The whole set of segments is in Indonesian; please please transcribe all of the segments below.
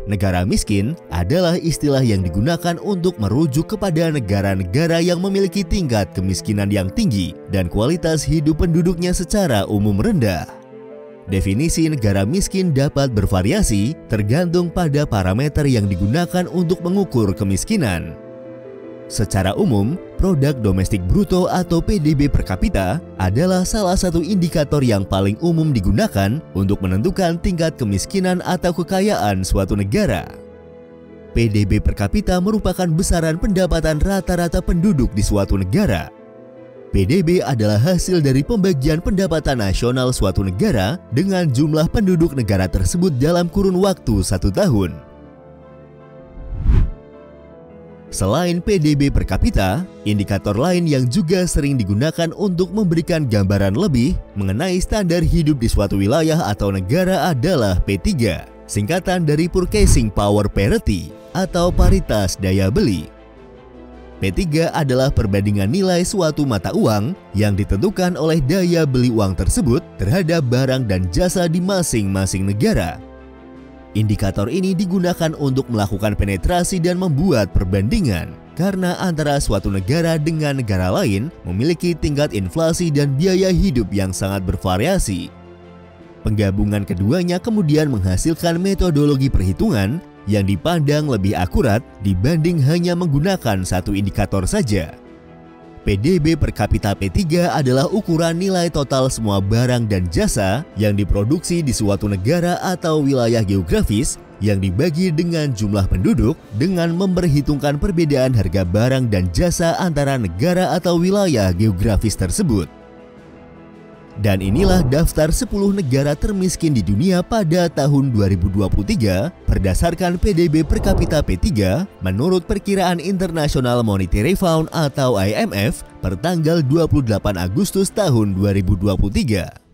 Negara miskin adalah istilah yang digunakan untuk merujuk kepada negara-negara yang memiliki tingkat kemiskinan yang tinggi dan kualitas hidup penduduknya secara umum rendah. Definisi negara miskin dapat bervariasi tergantung pada parameter yang digunakan untuk mengukur kemiskinan. Secara umum, produk domestik bruto atau PDB per kapita adalah salah satu indikator yang paling umum digunakan untuk menentukan tingkat kemiskinan atau kekayaan suatu negara. PDB per kapita merupakan besaran pendapatan rata-rata penduduk di suatu negara. PDB adalah hasil dari pembagian pendapatan nasional suatu negara dengan jumlah penduduk negara tersebut dalam kurun waktu 1 tahun. Selain PDB per kapita, indikator lain yang juga sering digunakan untuk memberikan gambaran lebih mengenai standar hidup di suatu wilayah atau negara adalah P3, singkatan dari Purchasing Power Parity atau paritas daya beli. P3 adalah perbandingan nilai suatu mata uang yang ditentukan oleh daya beli uang tersebut terhadap barang dan jasa di masing-masing negara. Indikator ini digunakan untuk melakukan penetrasi dan membuat perbandingan karena antara suatu negara dengan negara lain memiliki tingkat inflasi dan biaya hidup yang sangat bervariasi. Penggabungan keduanya kemudian menghasilkan metodologi perhitungan yang dipandang lebih akurat dibanding hanya menggunakan satu indikator saja. PDB per kapita P3 adalah ukuran nilai total semua barang dan jasa yang diproduksi di suatu negara atau wilayah geografis yang dibagi dengan jumlah penduduk dengan memperhitungkan perbedaan harga barang dan jasa antara negara atau wilayah geografis tersebut. Dan inilah daftar 10 negara termiskin di dunia pada tahun 2023 berdasarkan PDB per kapita P3 menurut perkiraan International Monetary Fund atau IMF per tanggal 28 Agustus tahun 2023.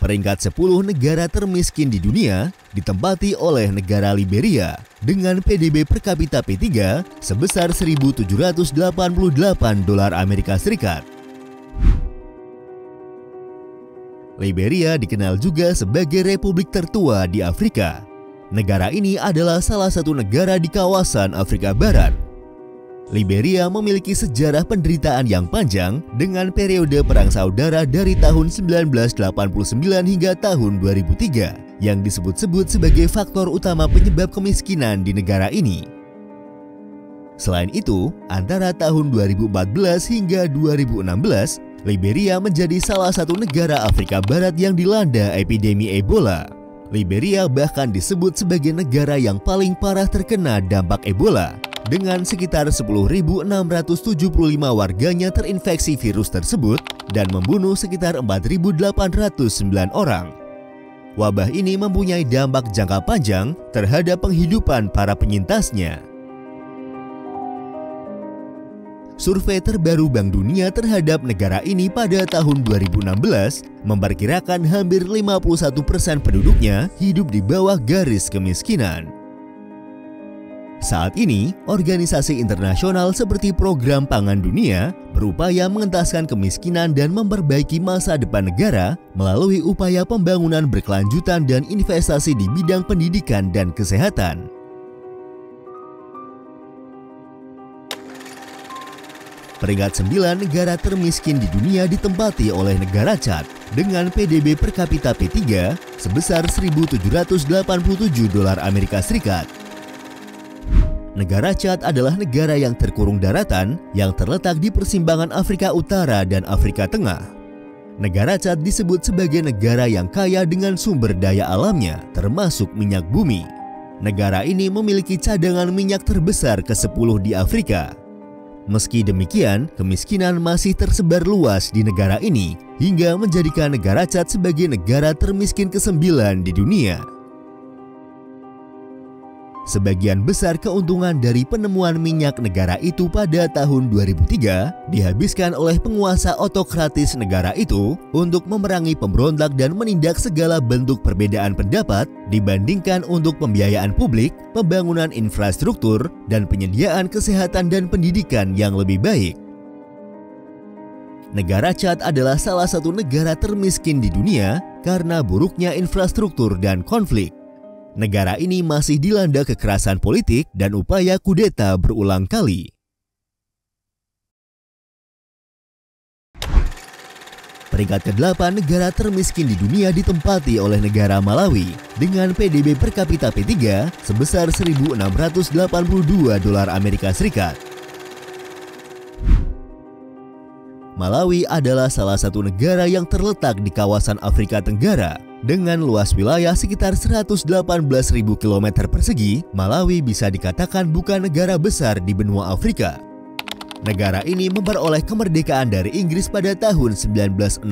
Peringkat 10 negara termiskin di dunia ditempati oleh negara Liberia dengan PDB per kapita P3 sebesar 1.788 dolar Amerika Serikat. Liberia dikenal juga sebagai republik tertua di Afrika. Negara ini adalah salah satu negara di kawasan Afrika Barat. Liberia memiliki sejarah penderitaan yang panjang dengan periode perang saudara dari tahun 1989 hingga tahun 2003 yang disebut-sebut sebagai faktor utama penyebab kemiskinan di negara ini. Selain itu, antara tahun 2014 hingga 2016, Liberia menjadi salah satu negara Afrika Barat yang dilanda epidemi Ebola. Liberia bahkan disebut sebagai negara yang paling parah terkena dampak Ebola, dengan sekitar 10.675 warganya terinfeksi virus tersebut dan membunuh sekitar 4.809 orang. Wabah ini mempunyai dampak jangka panjang terhadap penghidupan para penyintasnya. Survei terbaru Bank Dunia terhadap negara ini pada tahun 2016 memperkirakan hampir 51% penduduknya hidup di bawah garis kemiskinan. Saat ini, organisasi internasional seperti Program Pangan Dunia berupaya mengentaskan kemiskinan dan memperbaiki masa depan negara melalui upaya pembangunan berkelanjutan dan investasi di bidang pendidikan dan kesehatan. Peringkat 9 negara termiskin di dunia ditempati oleh negara Chad dengan PDB per kapita P3 sebesar 1.787 dolar Amerika Serikat. Negara Chad adalah negara yang terkurung daratan yang terletak di persimpangan Afrika Utara dan Afrika Tengah. Negara Chad disebut sebagai negara yang kaya dengan sumber daya alamnya, termasuk minyak bumi. Negara ini memiliki cadangan minyak terbesar ke-10 di Afrika. Meski demikian, kemiskinan masih tersebar luas di negara ini hingga menjadikan negara Chad sebagai negara termiskin ke-9 di dunia. Sebagian besar keuntungan dari penemuan minyak negara itu pada tahun 2003 dihabiskan oleh penguasa otokratis negara itu untuk memerangi pemberontak dan menindak segala bentuk perbedaan pendapat dibandingkan untuk pembiayaan publik, pembangunan infrastruktur, dan penyediaan kesehatan dan pendidikan yang lebih baik. Negara Chad adalah salah satu negara termiskin di dunia karena buruknya infrastruktur dan konflik. Negara ini masih dilanda kekerasan politik dan upaya kudeta berulang kali. Peringkat ke-8 negara termiskin di dunia ditempati oleh negara Malawi dengan PDB per kapita P3 sebesar 1.682 dolar Amerika Serikat. Malawi adalah salah satu negara yang terletak di kawasan Afrika Tenggara. Dengan luas wilayah sekitar 118.000 km persegi, Malawi bisa dikatakan bukan negara besar di benua Afrika. Negara ini memperoleh kemerdekaan dari Inggris pada tahun 1964.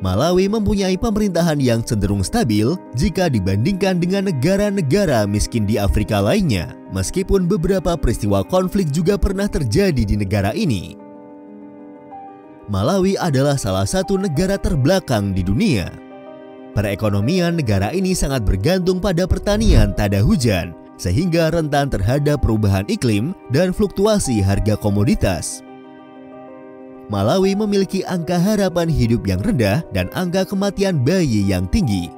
Malawi mempunyai pemerintahan yang cenderung stabil jika dibandingkan dengan negara-negara miskin di Afrika lainnya, meskipun beberapa peristiwa konflik juga pernah terjadi di negara ini. Malawi adalah salah satu negara terbelakang di dunia. Perekonomian negara ini sangat bergantung pada pertanian tada hujan, sehingga rentan terhadap perubahan iklim dan fluktuasi harga komoditas. Malawi memiliki angka harapan hidup yang rendah dan angka kematian bayi yang tinggi.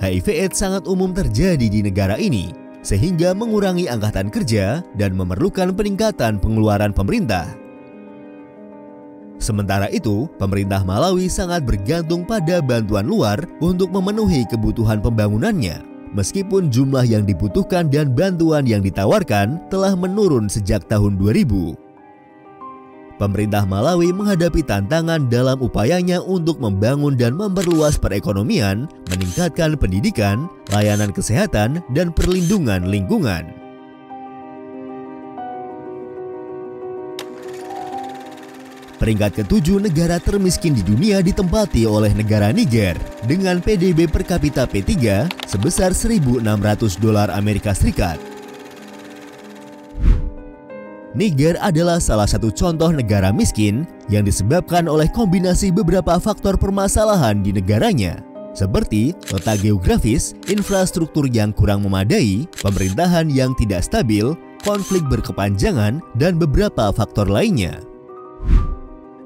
HIV/AIDS sangat umum terjadi di negara ini, sehingga mengurangi angkatan kerja dan memerlukan peningkatan pengeluaran pemerintah. Sementara itu, pemerintah Malawi sangat bergantung pada bantuan luar untuk memenuhi kebutuhan pembangunannya, meskipun jumlah yang dibutuhkan dan bantuan yang ditawarkan telah menurun sejak tahun 2000. Pemerintah Malawi menghadapi tantangan dalam upayanya untuk membangun dan memperluas perekonomian, meningkatkan pendidikan, layanan kesehatan, dan perlindungan lingkungan. Peringkat ke-7 negara termiskin di dunia ditempati oleh negara Niger dengan PDB per kapita P3 sebesar 1.600 dolar Amerika Serikat. Niger adalah salah satu contoh negara miskin yang disebabkan oleh kombinasi beberapa faktor permasalahan di negaranya, seperti letak geografis, infrastruktur yang kurang memadai, pemerintahan yang tidak stabil, konflik berkepanjangan, dan beberapa faktor lainnya.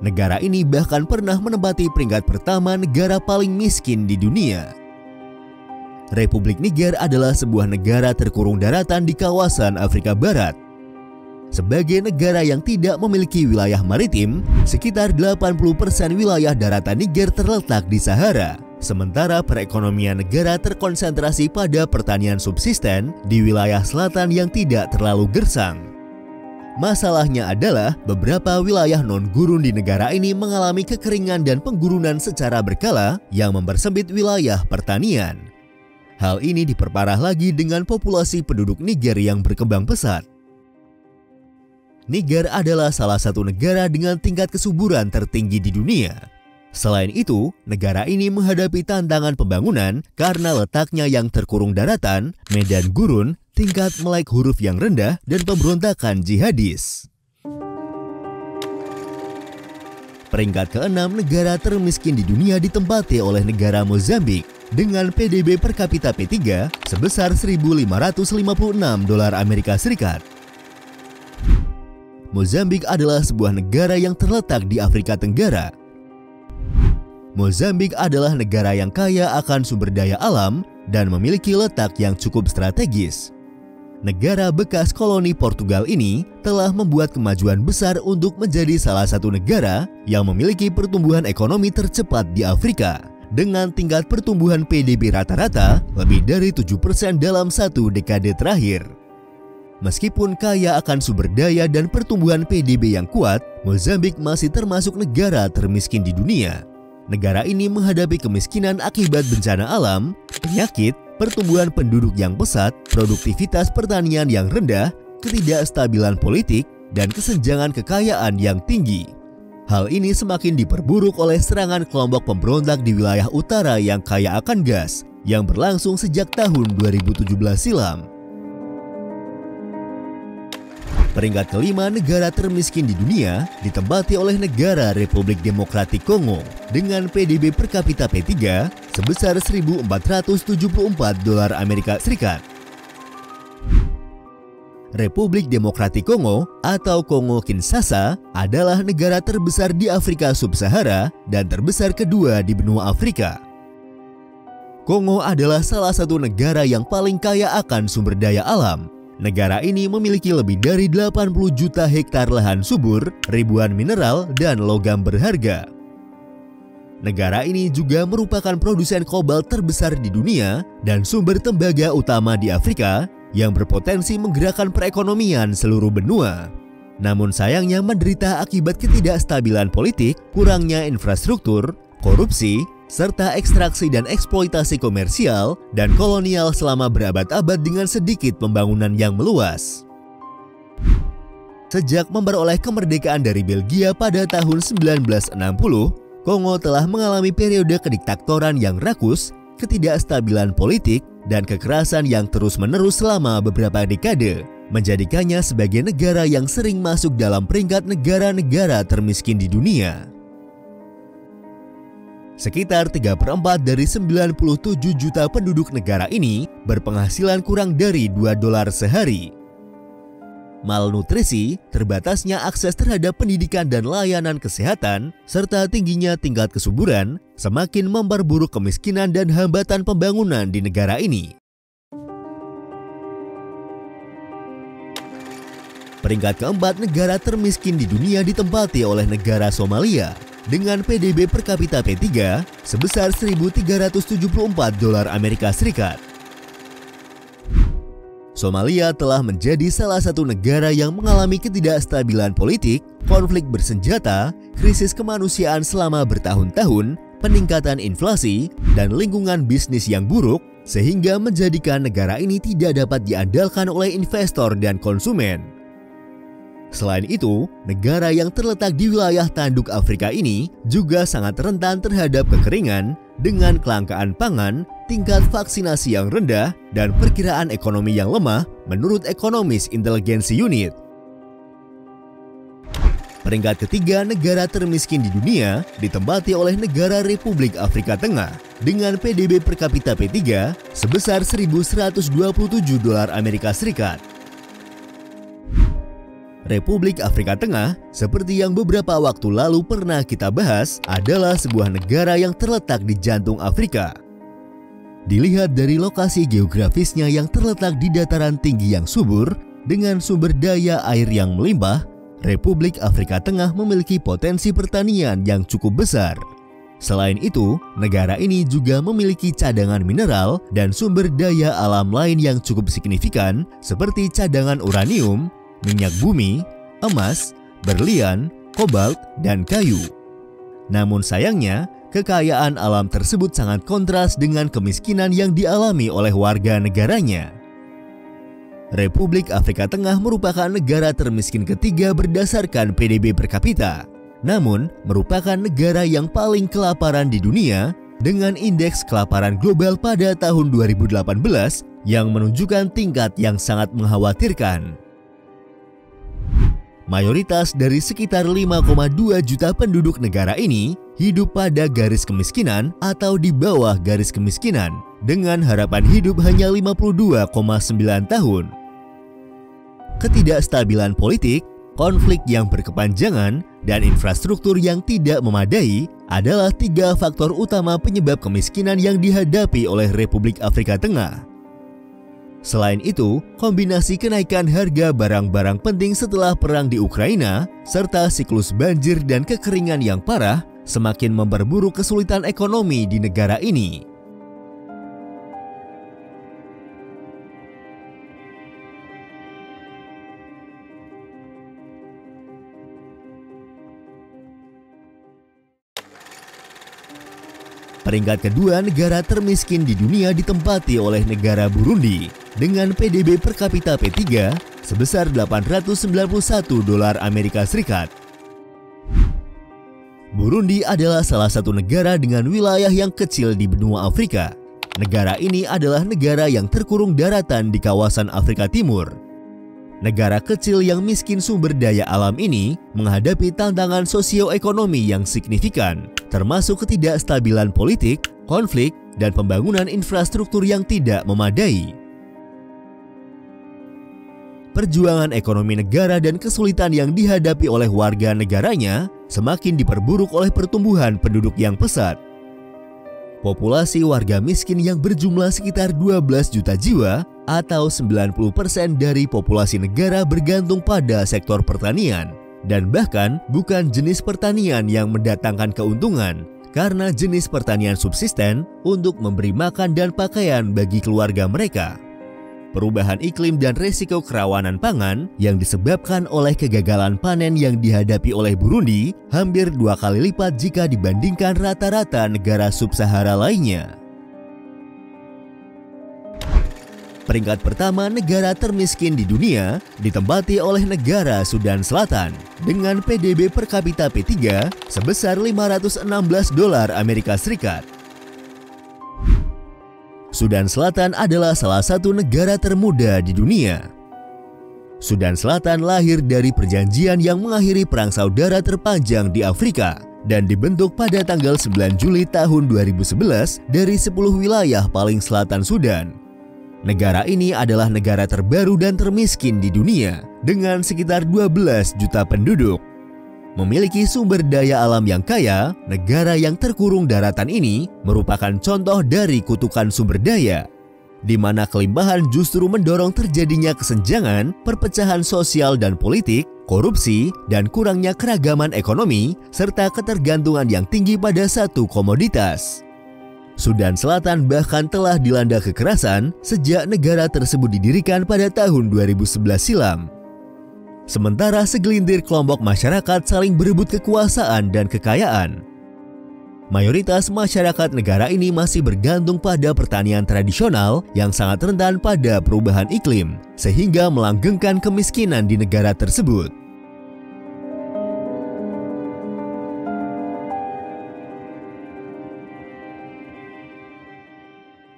Negara ini bahkan pernah menempati peringkat pertama negara paling miskin di dunia. Republik Niger adalah sebuah negara terkurung daratan di kawasan Afrika Barat. Sebagai negara yang tidak memiliki wilayah maritim, sekitar 80% wilayah daratan Niger terletak di Sahara. Sementara perekonomian negara terkonsentrasi pada pertanian subsisten di wilayah selatan yang tidak terlalu gersang. Masalahnya adalah beberapa wilayah non-gurun di negara ini mengalami kekeringan dan penggurunan secara berkala yang mempersempit wilayah pertanian. Hal ini diperparah lagi dengan populasi penduduk Niger yang berkembang pesat. Niger adalah salah satu negara dengan tingkat kesuburan tertinggi di dunia. Selain itu, negara ini menghadapi tantangan pembangunan karena letaknya yang terkurung daratan, medan gurun, tingkat melek huruf yang rendah, dan pemberontakan jihadis. Peringkat ke-6 negara termiskin di dunia ditempati oleh negara Mozambik dengan PDB per kapita P3 sebesar 1.556 dolar Amerika Serikat. Mozambik adalah sebuah negara yang terletak di Afrika Tenggara. Mozambik adalah negara yang kaya akan sumber daya alam dan memiliki letak yang cukup strategis. Negara bekas koloni Portugal ini telah membuat kemajuan besar untuk menjadi salah satu negara yang memiliki pertumbuhan ekonomi tercepat di Afrika, dengan tingkat pertumbuhan PDB rata-rata lebih dari 7% dalam satu dekade terakhir. Meskipun kaya akan sumber daya dan pertumbuhan PDB yang kuat, Mozambik masih termasuk negara termiskin di dunia. Negara ini menghadapi kemiskinan akibat bencana alam, penyakit, pertumbuhan penduduk yang pesat, produktivitas pertanian yang rendah, ketidakstabilan politik, dan kesenjangan kekayaan yang tinggi. Hal ini semakin diperburuk oleh serangan kelompok pemberontak di wilayah utara yang kaya akan gas, yang berlangsung sejak tahun 2017 silam. Peringkat kelima negara termiskin di dunia ditempati oleh negara Republik Demokratik Kongo dengan PDB per kapita P3 sebesar 1.474 dolar Amerika Serikat. Republik Demokratik Kongo atau Kongo Kinshasa adalah negara terbesar di Afrika Sub-Sahara dan terbesar kedua di benua Afrika. Kongo adalah salah satu negara yang paling kaya akan sumber daya alam. Negara ini memiliki lebih dari 80 juta hektar lahan subur, ribuan mineral, dan logam berharga. Negara ini juga merupakan produsen kobalt terbesar di dunia dan sumber tembaga utama di Afrika yang berpotensi menggerakkan perekonomian seluruh benua. Namun sayangnya menderita akibat ketidakstabilan politik, kurangnya infrastruktur, korupsi, serta ekstraksi dan eksploitasi komersial dan kolonial selama berabad-abad dengan sedikit pembangunan yang meluas. Sejak memperoleh kemerdekaan dari Belgia pada tahun 1960, Kongo telah mengalami periode kediktatoran yang rakus, ketidakstabilan politik, dan kekerasan yang terus-menerus selama beberapa dekade, menjadikannya sebagai negara yang sering masuk dalam peringkat negara-negara termiskin di dunia. Sekitar 3/4 dari 97 juta penduduk negara ini berpenghasilan kurang dari $2 sehari. Malnutrisi, terbatasnya akses terhadap pendidikan dan layanan kesehatan, serta tingginya tingkat kesuburan semakin memperburuk kemiskinan dan hambatan pembangunan di negara ini. Peringkat keempat negara termiskin di dunia ditempati oleh negara Somalia dengan PDB per kapita P3 sebesar 1.374 dolar Amerika Serikat. Somalia telah menjadi salah satu negara yang mengalami ketidakstabilan politik, konflik bersenjata, krisis kemanusiaan selama bertahun-tahun, peningkatan inflasi, dan lingkungan bisnis yang buruk, sehingga menjadikan negara ini tidak dapat diandalkan oleh investor dan konsumen. Selain itu, negara yang terletak di wilayah tanduk Afrika ini juga sangat rentan terhadap kekeringan dengan kelangkaan pangan, tingkat vaksinasi yang rendah, dan perkiraan ekonomi yang lemah menurut Economist Intelligence Unit. Peringkat ketiga negara termiskin di dunia ditempati oleh negara Republik Afrika Tengah dengan PDB per kapita P3 sebesar 1.127 dolar Amerika Serikat. Republik Afrika Tengah, seperti yang beberapa waktu lalu pernah kita bahas, adalah sebuah negara yang terletak di jantung Afrika. Dilihat dari lokasi geografisnya yang terletak di dataran tinggi yang subur, dengan sumber daya air yang melimpah, Republik Afrika Tengah memiliki potensi pertanian yang cukup besar. Selain itu, negara ini juga memiliki cadangan mineral dan sumber daya alam lain yang cukup signifikan, seperti cadangan uranium, minyak bumi, emas, berlian, kobalt, dan kayu. Namun sayangnya, kekayaan alam tersebut sangat kontras dengan kemiskinan yang dialami oleh warga negaranya. Republik Afrika Tengah merupakan negara termiskin ketiga berdasarkan PDB per kapita, namun merupakan negara yang paling kelaparan di dunia dengan indeks kelaparan global pada tahun 2018 yang menunjukkan tingkat yang sangat mengkhawatirkan. Mayoritas dari sekitar 5,2 juta penduduk negara ini hidup pada garis kemiskinan atau di bawah garis kemiskinan dengan harapan hidup hanya 52,9 tahun. Ketidakstabilan politik, konflik yang berkepanjangan, dan infrastruktur yang tidak memadai adalah tiga faktor utama penyebab kemiskinan yang dihadapi oleh Republik Afrika Tengah. Selain itu, kombinasi kenaikan harga barang-barang penting setelah perang di Ukraina, serta siklus banjir dan kekeringan yang parah, semakin memperburuk kesulitan ekonomi di negara ini. Peringkat kedua negara termiskin di dunia ditempati oleh negara Burundi dengan PDB per kapita P3 sebesar 891 dolar Amerika Serikat. Burundi adalah salah satu negara dengan wilayah yang kecil di benua Afrika. Negara ini adalah negara yang terkurung daratan di kawasan Afrika Timur. Negara kecil yang miskin sumber daya alam ini menghadapi tantangan sosioekonomi yang signifikan, termasuk ketidakstabilan politik, konflik, dan pembangunan infrastruktur yang tidak memadai. Perjuangan ekonomi negara dan kesulitan yang dihadapi oleh warga negaranya semakin diperburuk oleh pertumbuhan penduduk yang pesat. Populasi warga miskin yang berjumlah sekitar 12 juta jiwa atau 90% dari populasi negara bergantung pada sektor pertanian, dan bahkan bukan jenis pertanian yang mendatangkan keuntungan karena jenis pertanian subsisten untuk memberi makan dan pakaian bagi keluarga mereka. Perubahan iklim dan resiko kerawanan pangan yang disebabkan oleh kegagalan panen yang dihadapi oleh Burundi hampir 2 kali lipat jika dibandingkan rata-rata negara sub-Sahara lainnya. Peringkat pertama negara termiskin di dunia ditempati oleh negara Sudan Selatan dengan PDB per kapita P3 sebesar $516. Sudan Selatan adalah salah satu negara termuda di dunia. Sudan Selatan lahir dari perjanjian yang mengakhiri perang saudara terpanjang di Afrika dan dibentuk pada tanggal 9 Juli tahun 2011 dari 10 wilayah paling selatan Sudan. Negara ini adalah negara terbaru dan termiskin di dunia dengan sekitar 12 juta penduduk. Memiliki sumber daya alam yang kaya, negara yang terkurung daratan ini merupakan contoh dari kutukan sumber daya, di mana kelimpahan justru mendorong terjadinya kesenjangan, perpecahan sosial dan politik, korupsi, dan kurangnya keragaman ekonomi, serta ketergantungan yang tinggi pada satu komoditas. Sudan Selatan bahkan telah dilanda kekerasan sejak negara tersebut didirikan pada tahun 2011 silam. Sementara segelintir kelompok masyarakat saling berebut kekuasaan dan kekayaan. Mayoritas masyarakat negara ini masih bergantung pada pertanian tradisional yang sangat rentan pada perubahan iklim, sehingga melanggengkan kemiskinan di negara tersebut.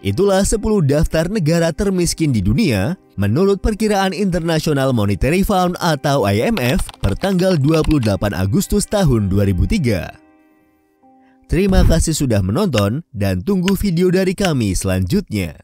Itulah 10 daftar negara termiskin di dunia menurut perkiraan International Monetary Fund atau IMF per tanggal 28 Agustus tahun 2003. Terima kasih sudah menonton dan tunggu video dari kami selanjutnya.